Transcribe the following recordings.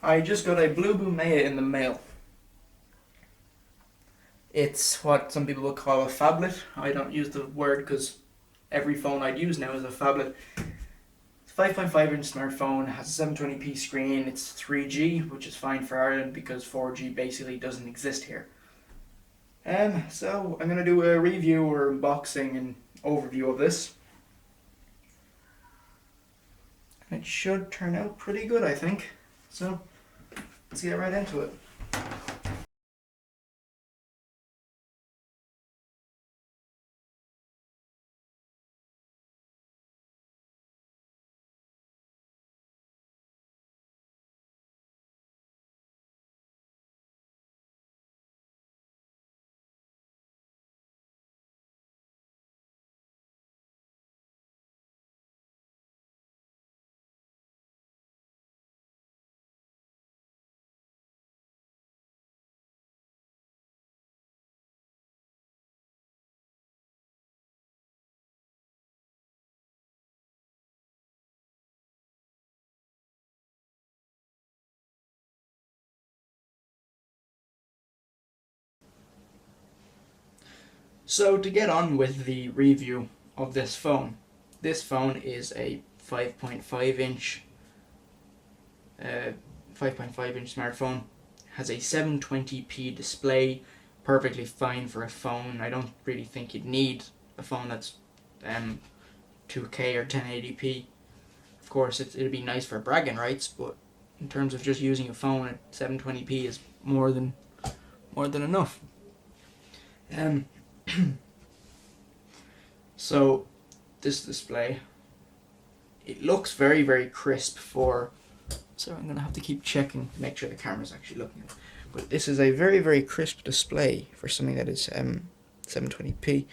I just got a BluBoo Maya in the mail. It's what some people would call a phablet. I don't use the word because every phone I'd use now is a phablet. It's a 5.5 inch smartphone, has a 720p screen, it's 3G, which is fine for Ireland because 4G basically doesn't exist here. So I'm going to do a review or unboxing and overview of this. And it should turn out pretty good, I think. So let's get right into it. So to get on with the review of this phone is a 5.5 inch 5.5 inch smartphone. Has a 720p display, perfectly fine for a phone. I don't really think you'd need a phone that's 2K or 1080p. Of course, it'd be nice for bragging rights, but in terms of just using a phone at 720p is more than enough. So this display, it looks very, very crisp for, so I'm going to have to keep checking to make sure the camera's actually looking at it. But this is a very, very crisp display for something that is 720p,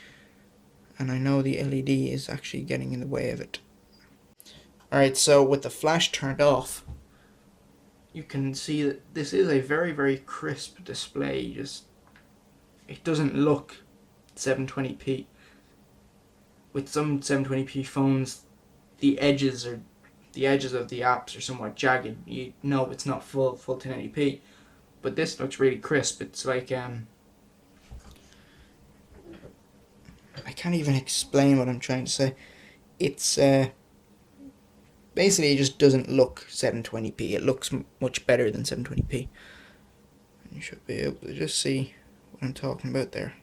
and I know the LED is actually getting in the way of it. Alright, so with the flash turned off, you can see that this is a very, very crisp display. It doesn't look 720p. With some 720p phones, the edges of the apps are somewhat jagged. You know it's not full 1080p, but this looks really crisp. It's like I can't even explain what I'm trying to say. It's basically it just doesn't look 720p. It looks much better than 720p. And you should be able to just see what I'm talking about there.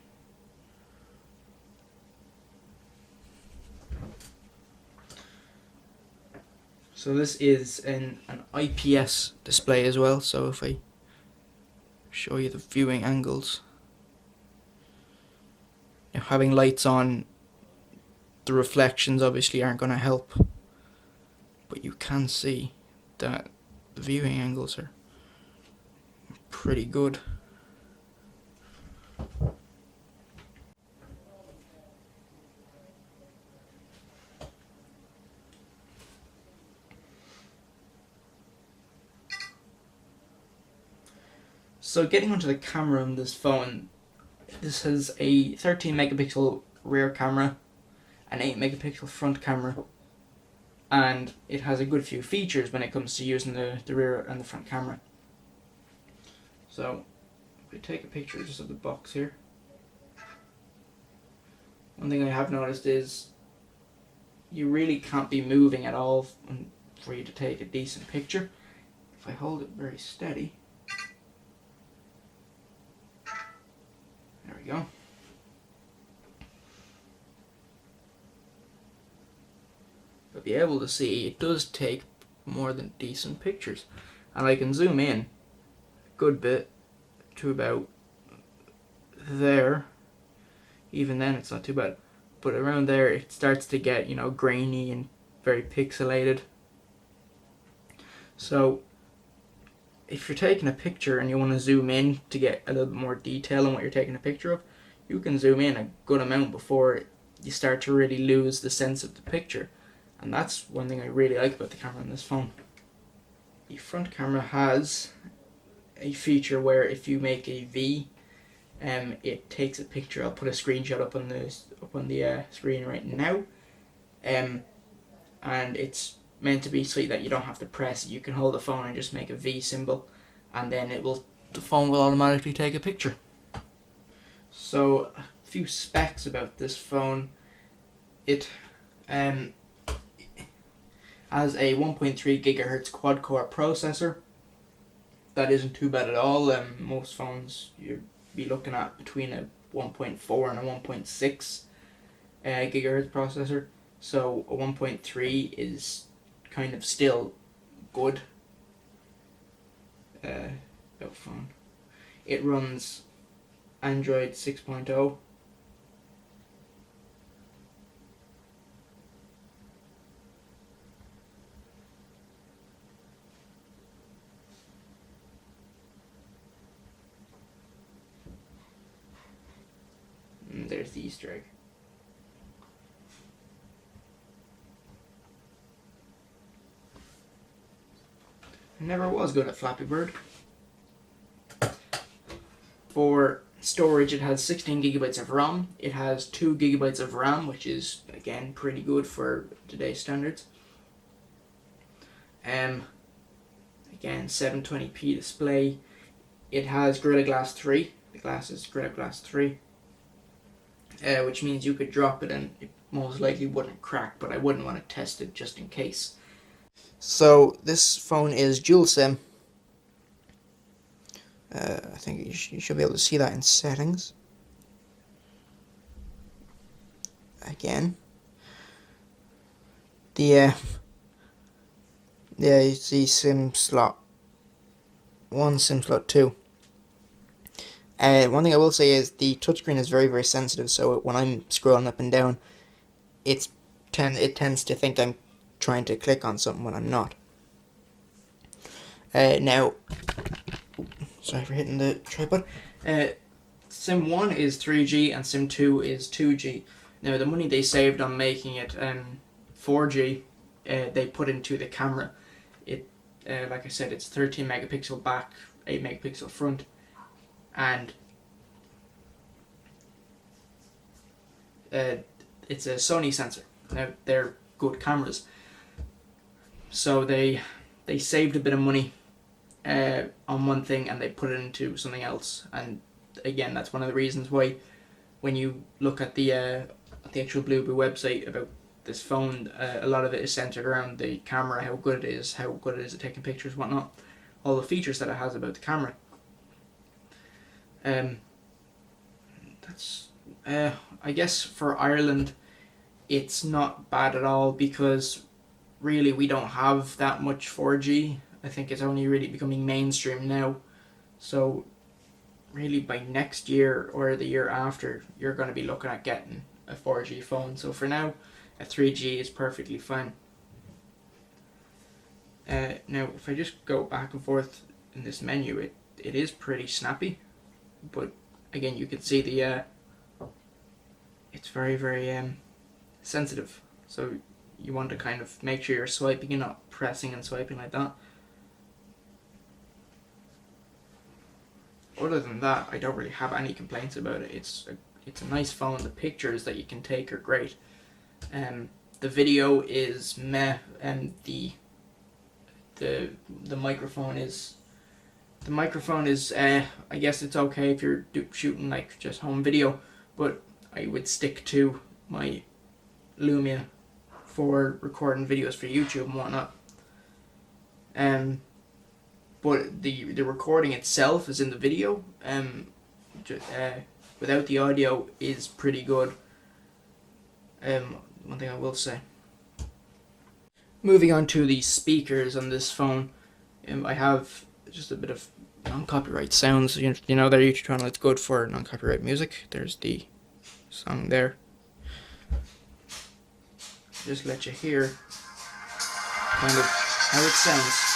So this is an IPS display as well, so if I show you the viewing angles, now having lights on, the reflections obviously aren't going to help, but you can see that the viewing angles are pretty good. So getting onto the camera on this phone, this has a 13 megapixel rear camera, an 8 megapixel front camera, and it has a good few features when it comes to using the rear and the front camera. So if we take a picture just of the box here, one thing I have noticed is you really can't be moving at all for you to take a decent picture. If I hold it very steady, there we go. You'll be able to see it does take more than decent pictures, and I can zoom in a good bit to about there. Even then it's not too bad, but around there it starts to get, grainy and very pixelated. So if you're taking a picture and you want to zoom in to get a little bit more detail on what you're taking a picture of, you can zoom in a good amount before you start to really lose the sense of the picture. And that's one thing I really like about the camera on this phone. The front camera has a feature where if you make a V, it takes a picture. I'll put a screenshot up on the screen right now, and it's meant to be so that you don't have to press it. You can hold the phone and just make a V symbol, and then the phone will automatically take a picture. So a few specs about this phone. It has a 1.3 gigahertz quad core processor. That isn't too bad at all. Most phones you'd be looking at between a 1.4 and a 1.6 gigahertz processor. So a 1.3 is kind of still good. About phone. It runs Android 6.0. And there's the Easter egg. I never was good at Flappy Bird. For storage, it has 16 gigabytes of ROM. It has 2 gigabytes of RAM, which is again pretty good for today's standards. Again, 720p display. It has Gorilla Glass 3. The glass is Gorilla Glass 3, which means you could drop it and it most likely wouldn't crack, but I wouldn't want to test it just in case. So this phone is dual SIM. I think you should be able to see that in settings. Again, you see SIM slot 1, SIM slot 2. One thing I will say is the touchscreen is very, very sensitive, so when I'm scrolling up and down, it tends to think I'm trying to click on something when I'm not. Now, sorry for hitting the tripod. SIM 1 is 3G and SIM 2 is 2G. Now, the money they saved on making it 4G, they put into the camera. It, like I said, it's 13 megapixel back, 8 megapixel front, and it's a Sony sensor. Now, they're good cameras, so they saved a bit of money on one thing and they put it into something else. And again, that's one of the reasons why when you look at the actual BluBoo website about this phone, a lot of it is centered around the camera, how good it is at taking pictures, whatnot, all the features that it has about the camera. That's I guess for Ireland it's not bad at all, because really we don't have that much 4G. I think it's only really becoming mainstream now. So really by next year or the year after, you're going to be looking at getting a 4G phone. So for now, a 3G is perfectly fine. Now, if I just go back and forth in this menu, it is pretty snappy. But again, you can see the it's very, very sensitive. So you want to kind of make sure you're swiping and not pressing and swiping like that. Other than that, I don't really have any complaints about it. It's a nice phone. The pictures that you can take are great. The video is meh, and the microphone is I guess it's okay if you're shooting like just home video, but I would stick to my Lumia for recording videos for YouTube and whatnot. But the recording itself is in the video. Without the audio is pretty good. One thing I will say. Moving on to the speakers on this phone, I have just a bit of non-copyright sounds. You know, their YouTube channel, it's good for non-copyright music. There's the song there. Just let you hear kind of how it sounds.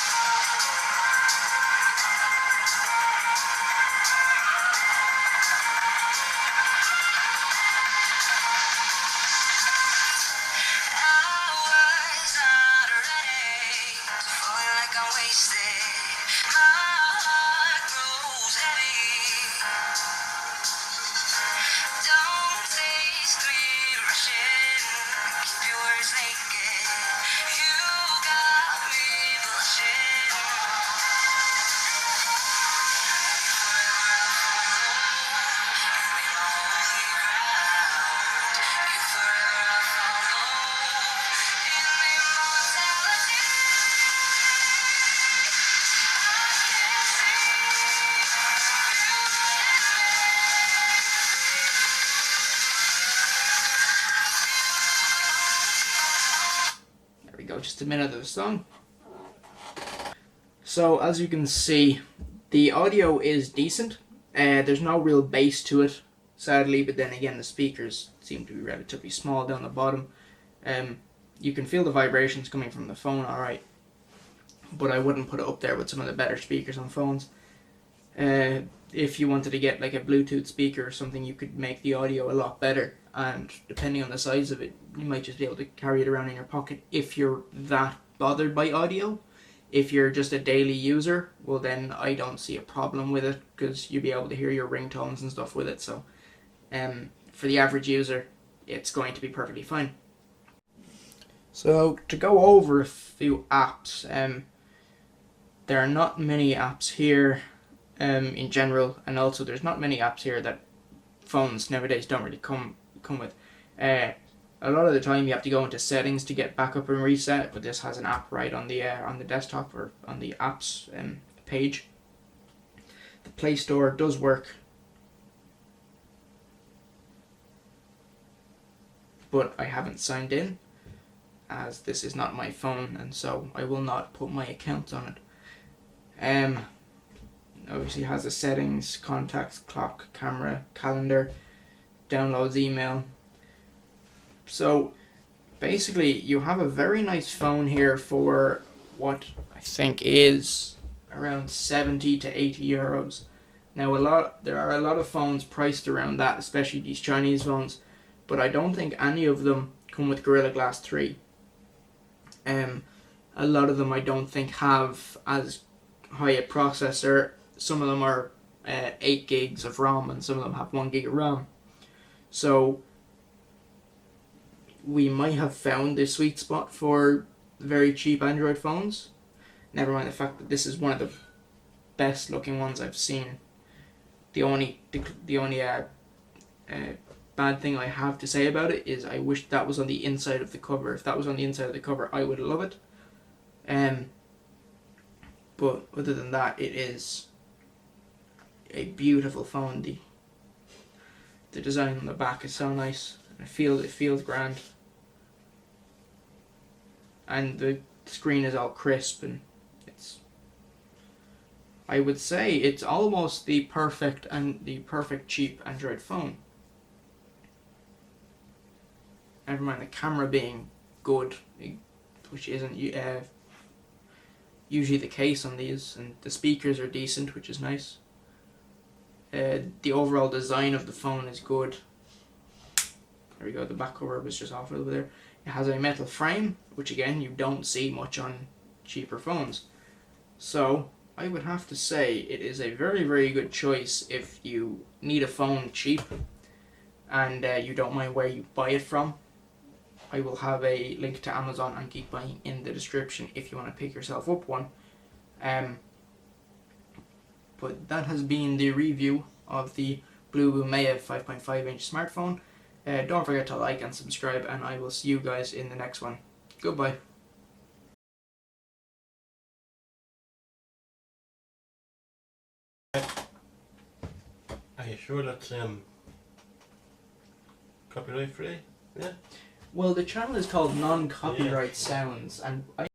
just a minute of the song. So as you can see, the audio is decent. There's no real bass to it, sadly, but then again the speakers seem to be relatively small down the bottom. You can feel the vibrations coming from the phone, alright, but I wouldn't put it up there with some of the better speakers on phones. If you wanted to get like a Bluetooth speaker or something, you could make the audio a lot better, and depending on the size of it, you might just be able to carry it around in your pocket if you're that bothered by audio. If you're just a daily user, well then I don't see a problem with it, because you'll be able to hear your ringtones and stuff with it. So for the average user, it's going to be perfectly fine. So to go over a few apps, there are not many apps here in general, and also there's not many apps here that phones nowadays don't really come with. A lot of the time you have to go into settings to get backup and reset, but this has an app right on the desktop or on the apps page. The Play Store does work, but I haven't signed in, as this is not my phone, and so I will not put my account on it. Obviously has the settings, contacts, clock, camera, calendar, downloads, email. So basically you have a very nice phone here for what I think is around 70 to 80 euros. Now there are a lot of phones priced around that, especially these Chinese phones, but I don't think any of them come with Gorilla Glass 3. A lot of them I don't think have as high a processor. Some of them are 8 gigs of ROM, and some of them have 1 gig of RAM. So we might have found the sweet spot for very cheap Android phones. Never mind the fact that this is one of the best looking ones I've seen. The only bad thing I have to say about it is I wish that was on the inside of the cover. If that was on the inside of the cover, I would love it. But other than that, it is a beautiful phone. The design on the back is so nice. It feels grand, and the screen is all crisp, and I would say it's almost the perfect cheap Android phone. Never mind the camera being good, which isn't usually the case on these, and the speakers are decent, which is nice. The overall design of the phone is good. There we go, the back cover was just off a little bit there. It has a metal frame, which again you don't see much on cheaper phones. So I would have to say it is a very, very good choice if you need a phone cheap and you don't mind where you buy it from. I will have a link to Amazon and Geek Buying in the description if you want to pick yourself up one. But that has been the review of the BluBoo Maya 5.5 inch smartphone. Don't forget to like and subscribe, and I will see you guys in the next one. Goodbye. Are you sure that's copyright free? Yeah. Well, the channel is called Non-Copyright Sounds, and